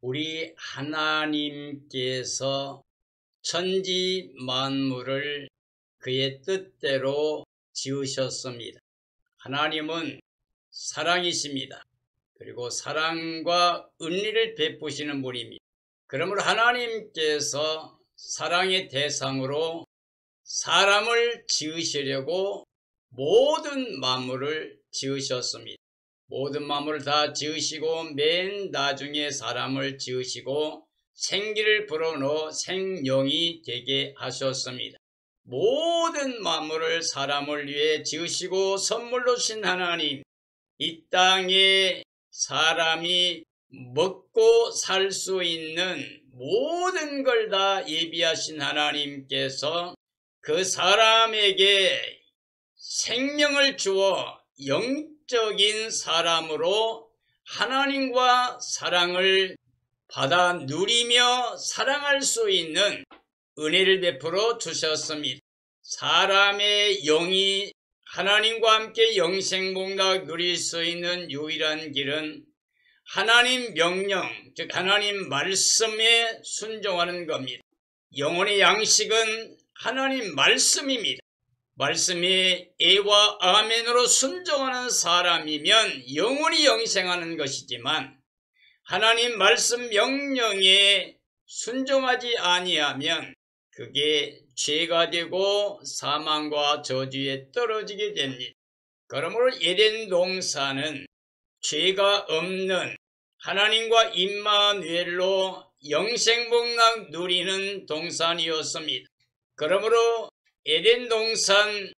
우리 하나님께서 천지 만물을 그의 뜻대로 지으셨습니다. 하나님은 사랑이십니다. 그리고 사랑과 은혜를 베푸시는 분입니다. 그러므로 하나님께서 사랑의 대상으로 사람을 지으시려고 모든 만물을 지으셨습니다. 모든 만물을 다 지으시고 맨 나중에 사람을 지으시고 생기를 불어넣어 생명이 되게 하셨습니다. 모든 만물을 사람을 위해 지으시고 선물로 주신 하나님, 이 땅에 사람이 먹고 살 수 있는 모든 걸 다 예비하신 하나님께서 그 사람에게 생명을 주어 영적인 사람으로 하나님과 사랑을 받아 누리며 사랑할 수 있는 은혜를 베풀어 주셨습니다. 사람의 영이 하나님과 함께 영생복락 누릴 수 있는 유일한 길은 하나님 명령, 즉 하나님 말씀에 순종하는 겁니다. 영혼의 양식은 하나님 말씀입니다. 말씀에 에와 아멘으로 순종하는 사람이면 영원히 영생하는 것이지만 하나님 말씀 명령에 순종하지 아니하면 그게 죄가 되고 사망과 저주에 떨어지게 됩니다. 그러므로 에덴 동산은 죄가 없는 하나님과 임마누엘로 영생복락 누리는 동산이었습니다. 그러므로 에덴 동산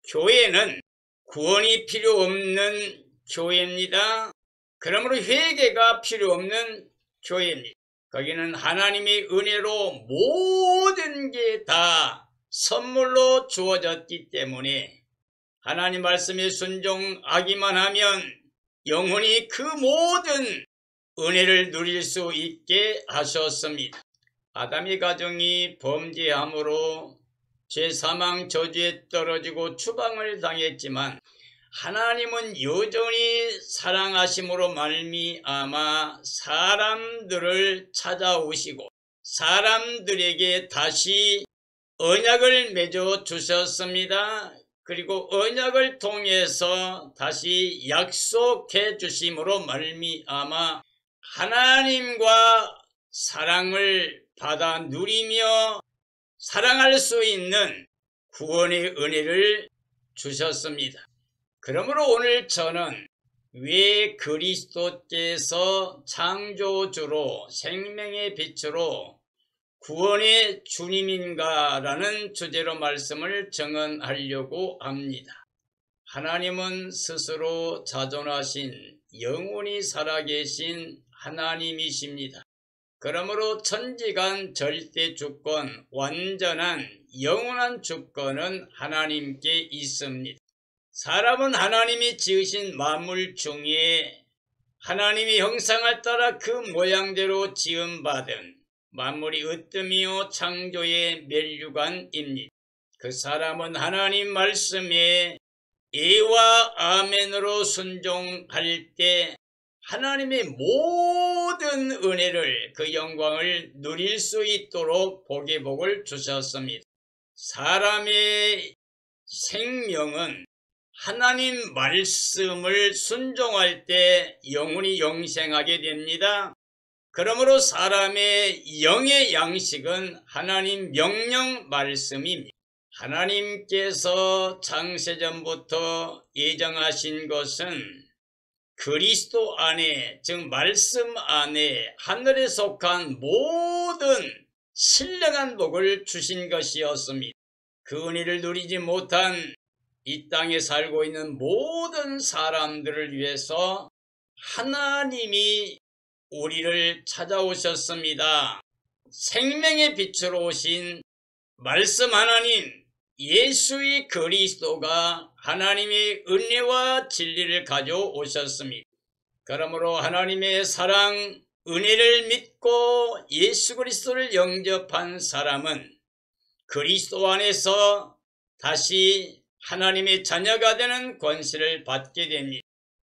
교회는 구원이 필요 없는 교회입니다. 그러므로 회개가 필요 없는 교회입니다. 거기는 하나님의 은혜로 모든 게 다 선물로 주어졌기 때문에 하나님 말씀에 순종하기만 하면 영원히 그 모든 은혜를 누릴 수 있게 하셨습니다. 아담의 가정이 범죄함으로 죄, 사망, 저주에 떨어지고 추방을 당했지만 하나님은 여전히 사랑하심으로 말미암아 사람들을 찾아오시고 사람들에게 다시 언약을 맺어 주셨습니다. 그리고 언약을 통해서 다시 약속해 주심으로 말미암아 하나님과 사랑을 받아 누리며 사랑할 수 있는 구원의 은혜를 주셨습니다. 그러므로 오늘 저는 왜 그리스도께서 창조주로 생명의 빛으로 구원의 주님인가라는 주제로 말씀을 정언하려고 합니다. 하나님은 스스로 자존하신 영원히 살아계신 하나님이십니다. 그러므로 천지간 절대 주권, 완전한 영원한 주권은 하나님께 있습니다. 사람은 하나님이 지으신 만물 중에 하나님의 형상을 따라 그 모양대로 지음받은 만물이 으뜸이요 창조의 멸류관입니다. 그 사람은 하나님 말씀에 예와 아멘으로 순종할 때 하나님의 모든 은혜를 그 영광을 누릴 수 있도록 복의 복을 주셨습니다. 사람의 생명은 하나님 말씀을 순종할 때 영원히 영생하게 됩니다. 그러므로 사람의 영의 양식은 하나님 명령 말씀입니다. 하나님께서 창세전부터 예정하신 것은 그리스도 안에, 즉 말씀 안에 하늘에 속한 모든 신령한 복을 주신 것이었습니다. 그 은혜를 누리지 못한 이 땅에 살고 있는 모든 사람들을 위해서 하나님이 우리를 찾아오셨습니다. 생명의 빛으로 오신 말씀 하나님 예수의 그리스도가 하나님의 은혜와 진리를 가져오셨습니다. 그러므로 하나님의 사랑, 은혜를 믿고 예수 그리스도를 영접한 사람은 그리스도 안에서 다시 하나님의 자녀가 되는 권세를 받게 됩니다.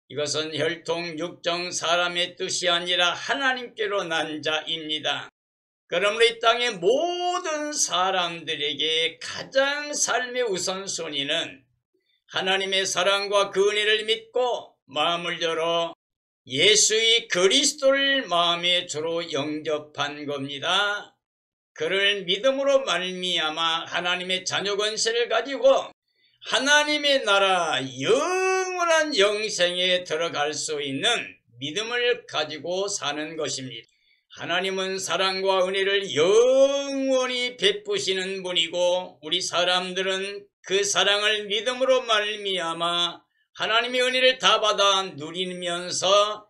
이것은 혈통 육정 사람의 뜻이 아니라 하나님께로 난 자입니다. 그러므로 이 땅의 모든 사람들에게 가장 삶의 우선순위는 하나님의 사랑과 그 은혜를 믿고 마음을 열어 예수의 그리스도를 마음의 주로 영접한 겁니다. 그를 믿음으로 말미암아 하나님의 자녀 권세를 가지고 하나님의 나라 영원한 영생에 들어갈 수 있는 믿음을 가지고 사는 것입니다. 하나님은 사랑과 은혜를 영원히 베푸시는 분이고 우리 사람들은 그 사랑을 믿음으로 말미암아 하나님의 은혜를 다 받아 누리면서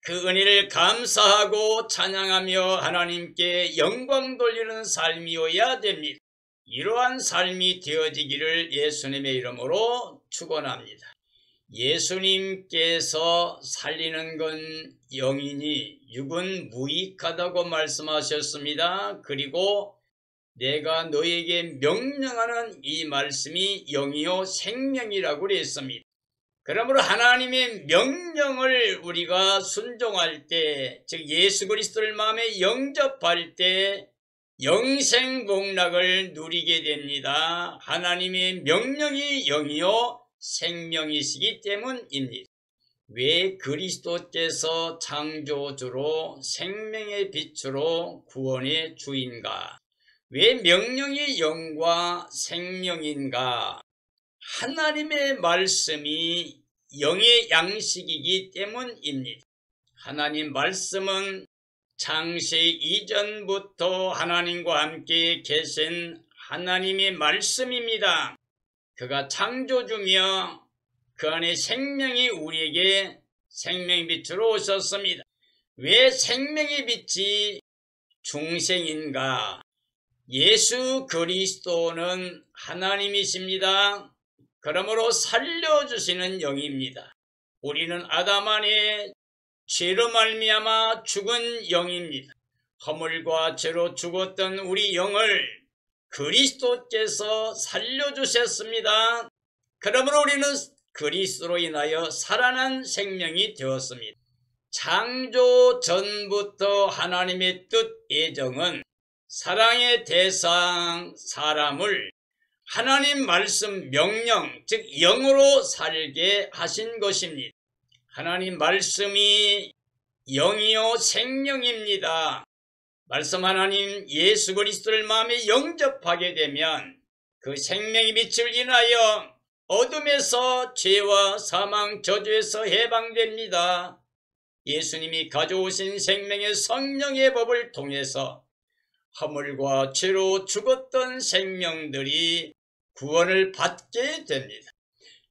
그 은혜를 감사하고 찬양하며 하나님께 영광 돌리는 삶이어야 됩니다. 이러한 삶이 되어지기를 예수님의 이름으로 축원합니다. 예수님께서 살리는 건 영이니 육은 무익하다고 말씀하셨습니다. 그리고 내가 너에게 명령하는 이 말씀이 영이요 생명이라고 그랬습니다. 그러므로 하나님의 명령을 우리가 순종할 때, 즉 예수 그리스도를 마음에 영접할 때 영생 복락을 누리게 됩니다. 하나님의 명령이 영이요 생명이시기 때문입니다. 왜 그리스도께서 창조주로 생명의 빛으로 구원의 주인가? 왜 명령이 영과 생명인가? 하나님의 말씀이 영의 양식이기 때문입니다. 하나님 말씀은 창세 이전부터 하나님과 함께 계신 하나님의 말씀입니다. 그가 창조주며 그 안에 생명이 우리에게 생명의 빛으로 오셨습니다. 왜 생명의 빛이 중생인가? 예수 그리스도는 하나님이십니다. 그러므로 살려주시는 영입니다. 우리는 아담 안에 죄로 말미암아 죽은 영입니다. 허물과 죄로 죽었던 우리 영을 그리스도께서 살려주셨습니다. 그러므로 우리는 그리스도로 인하여 살아난 생명이 되었습니다. 창조 전부터 하나님의 뜻 예정은 사랑의 대상 사람을 하나님 말씀 명령 즉 영으로 살게 하신 것입니다. 하나님 말씀이 영이요 생명입니다. 말씀 하나님 예수 그리스도를 마음에 영접하게 되면 그 생명의 빛을 인하여 어둠에서 죄와 사망 저주에서 해방됩니다. 예수님이 가져오신 생명의 성령의 법을 통해서 허물과 죄로 죽었던 생명들이 구원을 받게 됩니다.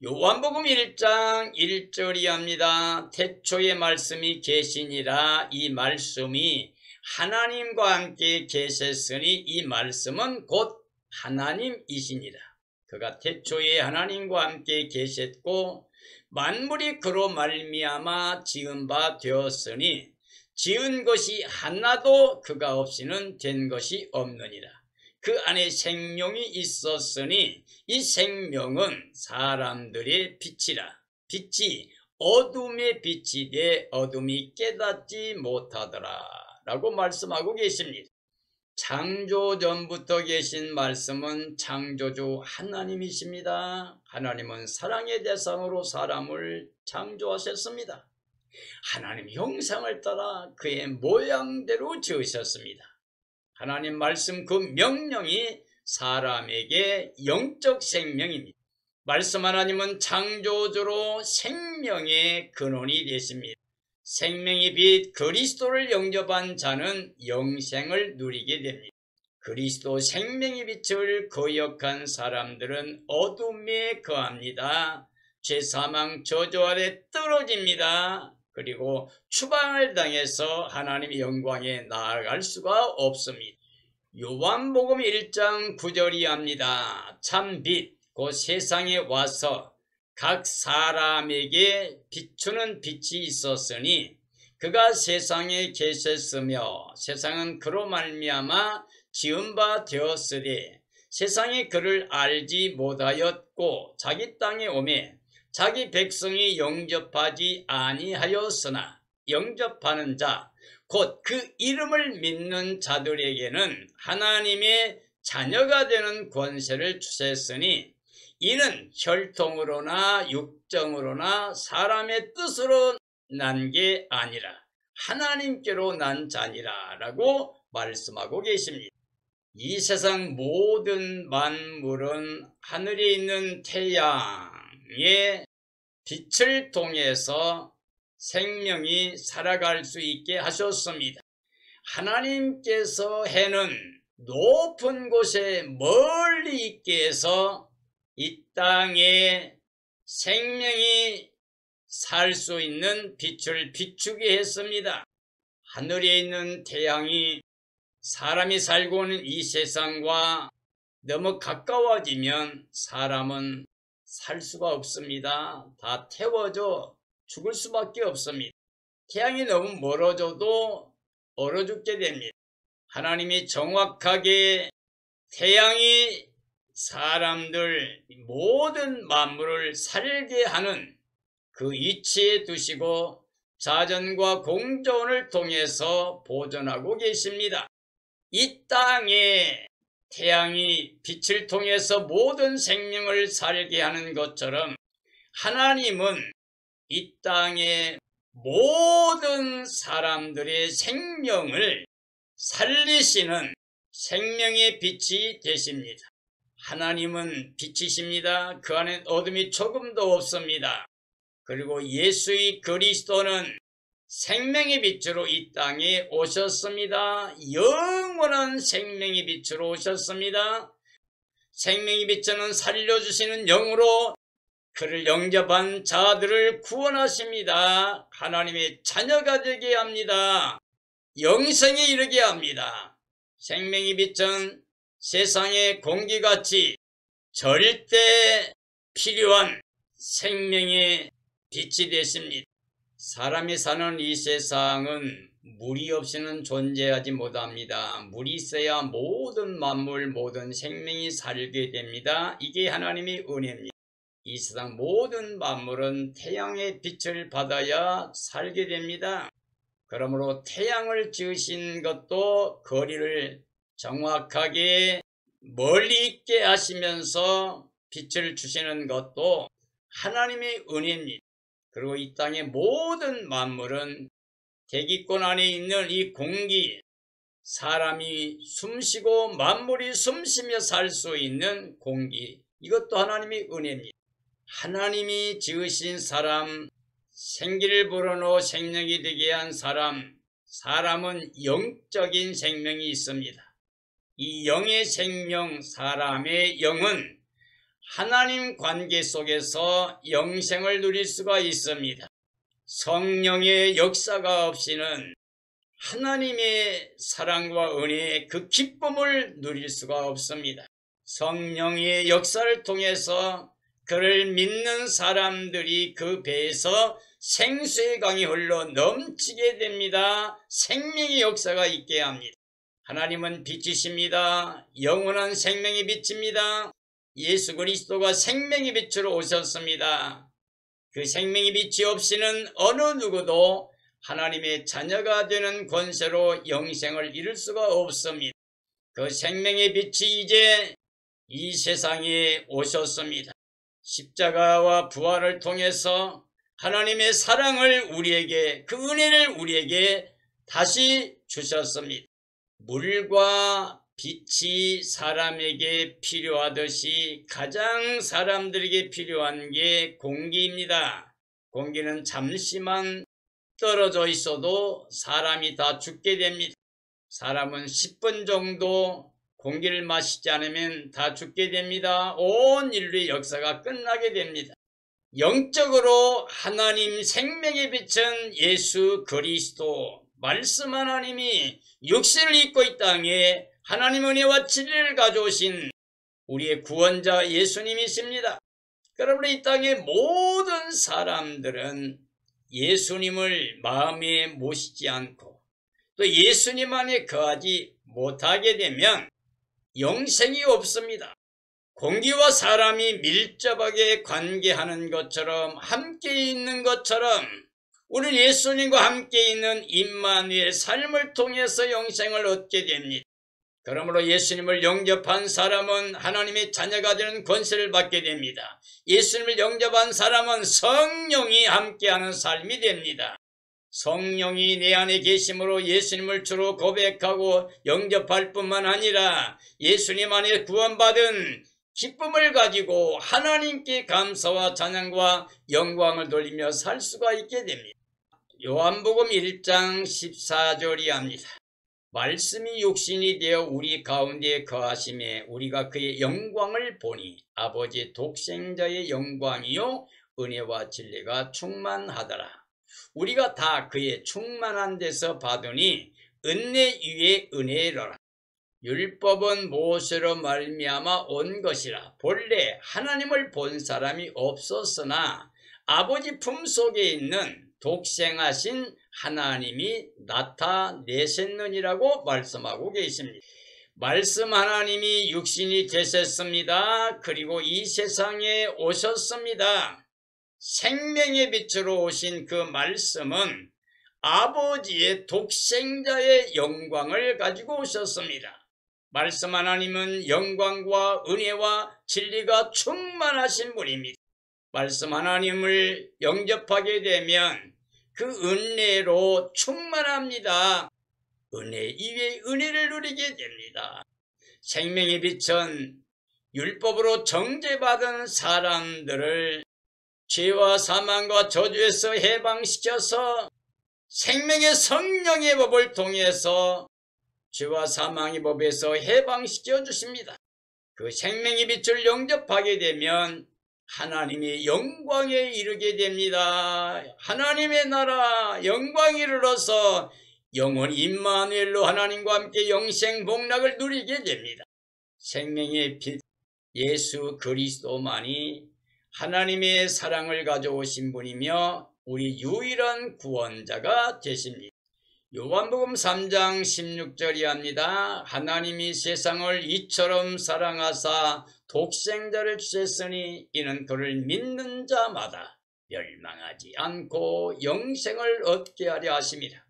요한복음 1장 1절이 합니다. 태초에 말씀이 계시니라. 이 말씀이 하나님과 함께 계셨으니 이 말씀은 곧 하나님이시니라. 그가 태초에 하나님과 함께 계셨고 만물이 그로 말미암아 지은 바 되었으니 지은 것이 하나도 그가 없이는 된 것이 없느니라. 그 안에 생명이 있었으니 이 생명은 사람들의 빛이라. 빛이 어둠의 빛이 돼 어둠이 깨닫지 못하더라 라고 말씀하고 계십니다. 창조 전부터 계신 말씀은 창조주 하나님이십니다. 하나님은 사랑의 대상으로 사람을 창조하셨습니다. 하나님 형상을 따라 그의 모양대로 지으셨습니다. 하나님 말씀 그 명령이 사람에게 영적 생명입니다. 말씀 하나님은 창조주로 생명의 근원이 되십니다. 생명의 빛 그리스도를 영접한 자는 영생을 누리게 됩니다. 그리스도 생명의 빛을 거역한 사람들은 어둠에 거합니다. 죄사망 저주 아래 떨어집니다. 그리고 추방을 당해서 하나님의 영광에 나아갈 수가 없습니다. 요한복음 1장 9절이 합니다. 참 빛, 곧 세상에 와서 각 사람에게 비추는 빛이 있었으니 그가 세상에 계셨으며 세상은 그로 말미암아 지은 바 되었으되 세상이 그를 알지 못하였고 자기 땅에 오매 자기 백성이 영접하지 아니하였으나 영접하는 자 곧 그 이름을 믿는 자들에게는 하나님의 자녀가 되는 권세를 주셨으니 이는 혈통으로나 육정으로나 사람의 뜻으로 난 게 아니라 하나님께로 난 자니라 라고 말씀하고 계십니다. 이 세상 모든 만물은 하늘에 있는 태양의 빛을 통해서 생명이 살아갈 수 있게 하셨습니다. 하나님께서 해는 높은 곳에 멀리 있게 해서 이 땅에 생명이 살 수 있는 빛을 비추게 했습니다. 하늘에 있는 태양이 사람이 살고 있는 이 세상과 너무 가까워지면 사람은 살 수가 없습니다. 다 태워져 죽을 수밖에 없습니다. 태양이 너무 멀어져도 얼어 죽게 됩니다. 하나님이 정확하게 태양이 사람들 모든 만물을 살게 하는 그 위치에 두시고 자전과 공전을 통해서 보존하고 계십니다. 이 땅에 태양이 빛을 통해서 모든 생명을 살게 하는 것처럼 하나님은 이 땅의 모든 사람들의 생명을 살리시는 생명의 빛이 되십니다. 하나님은 빛이십니다. 그 안에 어둠이 조금도 없습니다. 그리고 예수의 그리스도는 생명의 빛으로 이 땅에 오셨습니다. 영원한 생명의 빛으로 오셨습니다. 생명의 빛은 살려주시는 영으로 그를 영접한 자들을 구원하십니다. 하나님의 자녀가 되게 합니다. 영생에 이르게 합니다. 생명의 빛은 세상의 공기같이 절대 필요한 생명의 빛이 되십니다. 사람이 사는 이 세상은 물이 없이는 존재하지 못합니다. 물이 있어야 모든 만물, 모든 생명이 살게 됩니다. 이게 하나님의 은혜입니다. 이 세상 모든 만물은 태양의 빛을 받아야 살게 됩니다. 그러므로 태양을 지으신 것도 거리를 정확하게 멀리 있게 하시면서 빛을 주시는 것도 하나님의 은혜입니다. 그리고 이 땅의 모든 만물은 대기권 안에 있는 이 공기, 사람이 숨쉬고 만물이 숨쉬며 살 수 있는 공기, 이것도 하나님의 은혜입니다. 하나님이 지으신 사람, 생기를 불어넣어 생명이 되게 한 사람은 영적인 생명이 있습니다. 이 영의 생명, 사람의 영은 하나님 관계 속에서 영생을 누릴 수가 있습니다. 성령의 역사가 없이는 하나님의 사랑과 은혜의 그 기쁨을 누릴 수가 없습니다. 성령의 역사를 통해서 그를 믿는 사람들이 그 배에서 생수의 강이 흘러 넘치게 됩니다. 생명의 역사가 있게 합니다. 하나님은 빛이십니다. 영원한 생명의 빛입니다. 예수 그리스도가 생명의 빛으로 오셨습니다. 그 생명의 빛이 없이는 어느 누구도 하나님의 자녀가 되는 권세로 영생을 이룰 수가 없습니다. 그 생명의 빛이 이제 이 세상에 오셨습니다. 십자가와 부활을 통해서 하나님의 사랑을 우리에게, 그 은혜를 우리에게 다시 주셨습니다. 물과 빛이 사람에게 필요하듯이 가장 사람들에게 필요한 게 공기입니다. 공기는 잠시만 떨어져 있어도 사람이 다 죽게 됩니다. 사람은 10분 정도 공기를 마시지 않으면 다 죽게 됩니다. 온 인류의 역사가 끝나게 됩니다. 영적으로 하나님 생명의 빛은 예수 그리스도, 말씀 하나님이 육신을 입고 이 땅에 하나님 은혜와 진리를 가져오신 우리의 구원자 예수님이십니다. 그러므로 이 땅의 모든 사람들은 예수님을 마음에 모시지 않고 또 예수님 안에 거하지 못하게 되면 영생이 없습니다. 공기와 사람이 밀접하게 관계하는 것처럼 함께 있는 것처럼 우리는 예수님과 함께 있는 임마누엘 삶을 통해서 영생을 얻게 됩니다. 그러므로 예수님을 영접한 사람은 하나님의 자녀가 되는 권세를 받게 됩니다. 예수님을 영접한 사람은 성령이 함께하는 삶이 됩니다. 성령이 내 안에 계심으로 예수님을 주로 고백하고 영접할 뿐만 아니라 예수님 안에 구원받은 기쁨을 가지고 하나님께 감사와 찬양과 영광을 돌리며 살 수가 있게 됩니다. 요한복음 1장 14절이 합니다. 말씀이 육신이 되어 우리 가운데 거하심에 우리가 그의 영광을 보니 아버지 독생자의 영광이요 은혜와 진리가 충만하더라. 우리가 다 그의 충만한 데서 받으니 은혜 위에 은혜로라. 율법은 모세로 말미암아 온 것이라. 본래 하나님을 본 사람이 없었으나 아버지 품속에 있는 독생하신 하나님이 나타내셨느니라고 말씀하고 계십니다. 말씀 하나님이 육신이 되셨습니다. 그리고 이 세상에 오셨습니다. 생명의 빛으로 오신 그 말씀은 아버지의 독생자의 영광을 가지고 오셨습니다. 말씀 하나님은 영광과 은혜와 진리가 충만하신 분입니다. 말씀 하나님을 영접하게 되면 그 은혜로 충만합니다. 은혜 위에 은혜를 누리게 됩니다. 생명의 빛은 율법으로 정죄받은 사람들을 죄와 사망과 저주에서 해방시켜서 생명의 성령의 법을 통해서 죄와 사망의 법에서 해방시켜 주십니다. 그 생명의 빛을 영접하게 되면 하나님의 영광에 이르게 됩니다. 하나님의 나라 영광에 이르러서 영원히 임마누엘로 하나님과 함께 영생 복락을 누리게 됩니다. 생명의 빛 예수 그리스도만이 하나님의 사랑을 가져오신 분이며 우리 유일한 구원자가 되십니다. 요한복음 3장 16절이 합니다. 하나님이 세상을 이처럼 사랑하사 독생자를 주셨으니 이는 그를 믿는 자마다 멸망하지 않고 영생을 얻게 하려 하심이라.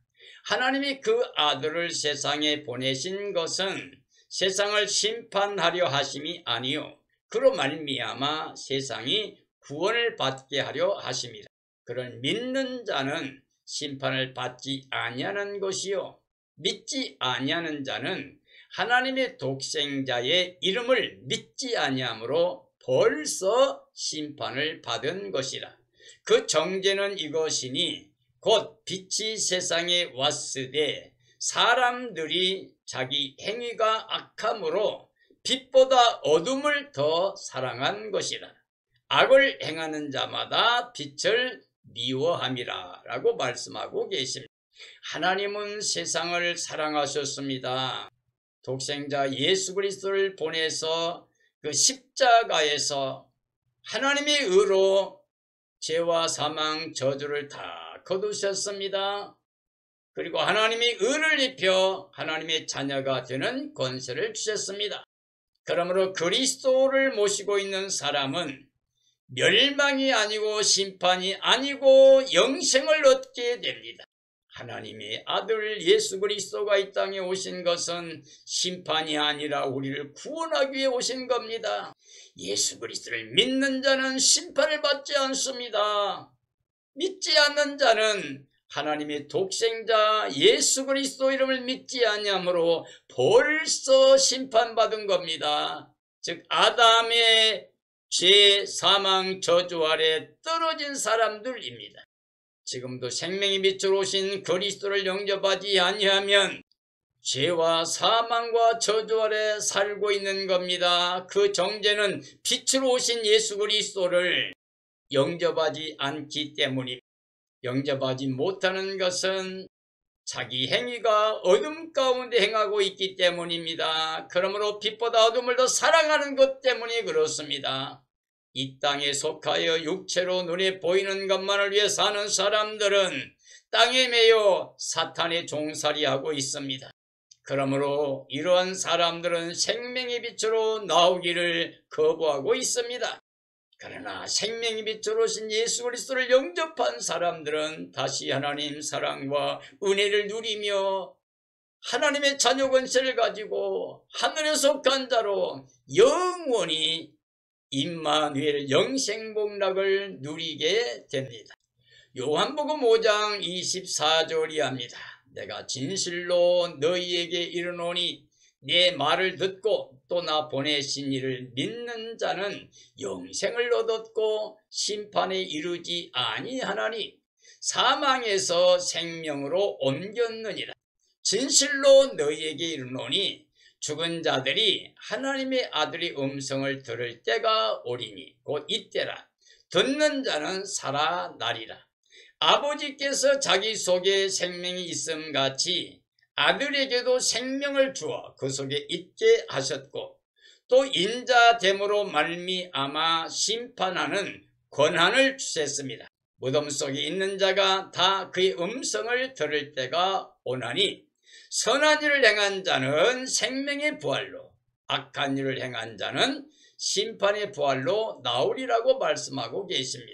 하나님이 그 아들을 세상에 보내신 것은 세상을 심판하려 하심이 아니요 그로 말미암아 세상이 구원을 받게 하려 하심이라. 그를 믿는 자는 심판을 받지 아니하는 것이요 믿지 아니하는 자는 하나님의 독생자의 이름을 믿지 아니하므로 벌써 심판을 받은 것이라. 그 정죄는 이것이니 곧 빛이 세상에 왔으되 사람들이 자기 행위가 악함으로 빛보다 어둠을 더 사랑한 것이라. 악을 행하는 자마다 빛을 미워함이라 라고 말씀하고 계십니다. 하나님은 세상을 사랑하셨습니다. 독생자 예수 그리스도를 보내서 그 십자가에서 하나님의 의로 죄와 사망 저주를 다 거두셨습니다. 그리고 하나님의 의를 입혀 하나님의 자녀가 되는 권세를 주셨습니다. 그러므로 그리스도를 모시고 있는 사람은 멸망이 아니고 심판이 아니고 영생을 얻게 됩니다. 하나님의 아들 예수 그리스도가 이 땅에 오신 것은 심판이 아니라 우리를 구원하기 위해 오신 겁니다. 예수 그리스도를 믿는 자는 심판을 받지 않습니다. 믿지 않는 자는 하나님의 독생자 예수 그리스도 이름을 믿지 아니하므로 벌써 심판받은 겁니다. 즉 아담의 죄, 사망, 저주 아래 떨어진 사람들입니다. 지금도 생명의 빛으로 오신 그리스도를 영접하지 아니하면 죄와 사망과 저주 아래 살고 있는 겁니다. 그 정죄는 빛으로 오신 예수 그리스도를 영접하지 않기 때문입니다. 영접하지 못하는 것은 자기 행위가 어둠 가운데 행하고 있기 때문입니다. 그러므로 빛보다 어둠을 더 사랑하는 것 때문에 그렇습니다. 이 땅에 속하여 육체로 눈에 보이는 것만을 위해 사는 사람들은 땅에 매여 사탄의 종살이하고 있습니다. 그러므로 이러한 사람들은 생명의 빛으로 나오기를 거부하고 있습니다. 그러나 생명의 빛으로 오신 예수 그리스도를 영접한 사람들은 다시 하나님 사랑과 은혜를 누리며 하나님의 자녀 권세를 가지고 하늘에 속한 자로 영원히 임마누엘 영생복락을 누리게 됩니다. 요한복음 5장 24절이 합니다. 내가 진실로 너희에게 이르노니 내 말을 듣고 또 나 보내신 이를 믿는 자는 영생을 얻었고 심판에 이르지 아니하나니 사망에서 생명으로 옮겼느니라. 진실로 너희에게 이르노니 죽은 자들이 하나님의 아들의 음성을 들을 때가 오리니 곧 이때라. 듣는 자는 살아나리라. 아버지께서 자기 속에 생명이 있음 같이 아들에게도 생명을 주어 그 속에 있게 하셨고 또 인자됨으로 말미암아 심판하는 권한을 주셨습니다. 무덤 속에 있는 자가 다 그의 음성을 들을 때가 오나니 선한 일을 행한 자는 생명의 부활로 악한 일을 행한 자는 심판의 부활로 나오리라고 말씀하고 계십니다.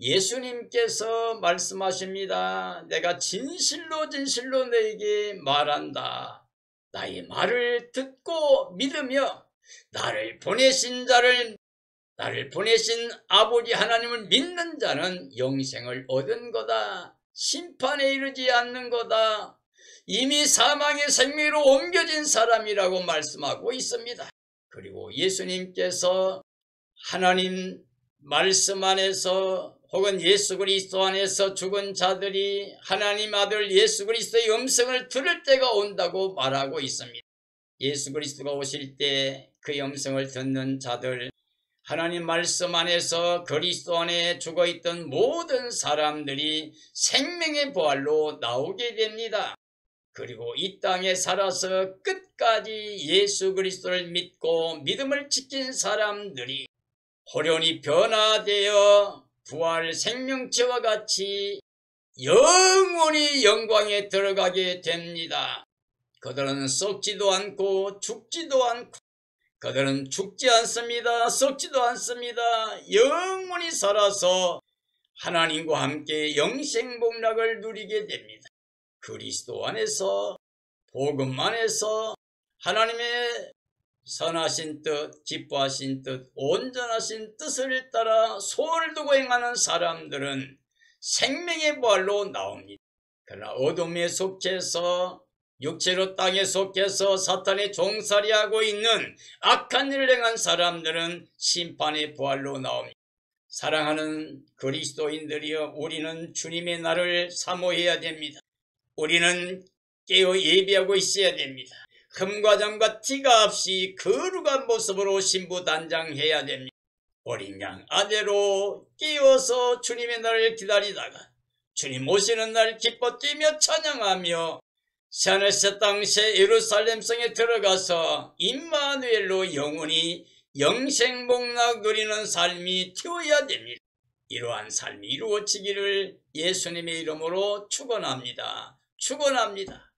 예수님께서 말씀하십니다. 내가 진실로 진실로 너에게 말한다. 나의 말을 듣고 믿으며 나를 보내신 아버지 하나님을 믿는 자는 영생을 얻은 거다. 심판에 이르지 않는 거다. 이미 사망의 생명으로 옮겨진 사람이라고 말씀하고 있습니다. 그리고 예수님께서 하나님 말씀 안에서 혹은 예수 그리스도 안에서 죽은 자들이 하나님 아들 예수 그리스도의 음성을 들을 때가 온다고 말하고 있습니다. 예수 그리스도가 오실 때 그 음성을 듣는 자들, 하나님 말씀 안에서 그리스도 안에 죽어있던 모든 사람들이 생명의 부활로 나오게 됩니다. 그리고 이 땅에 살아서 끝까지 예수 그리스도를 믿고 믿음을 지킨 사람들이 호련히 변화되어 부활 생명체와 같이 영원히 영광에 들어가게 됩니다. 그들은 썩지도 않고 죽지도 않고 그들은 죽지 않습니다. 썩지도 않습니다. 영원히 살아서 하나님과 함께 영생복락을 누리게 됩니다. 그리스도 안에서 복음 안에서 하나님의 선하신 뜻, 기뻐하신 뜻, 온전하신 뜻을 따라 소원을 두고 행하는 사람들은 생명의 부활로 나옵니다. 그러나 어둠에 속해서 육체로 땅에 속해서 사탄의 종살이하고 있는 악한 일을 행한 사람들은 심판의 부활로 나옵니다. 사랑하는 그리스도인들이여, 우리는 주님의 날을 사모해야 됩니다. 우리는 깨어 예비하고 있어야 됩니다. 흠과 점과 티가 없이 거룩한 모습으로 신부단장해야 됩니다. 어린 양 아내로 깨어서 주님의 날을 기다리다가 주님 오시는 날 기뻐 뛰며 찬양하며 새하늘 새 땅 새 예루살렘 성에 들어가서 임마누엘로 영원히 영생복락 누리는 삶이 되어야 됩니다. 이러한 삶이 이루어지기를 예수님의 이름으로 축원합니다. 축원합니다.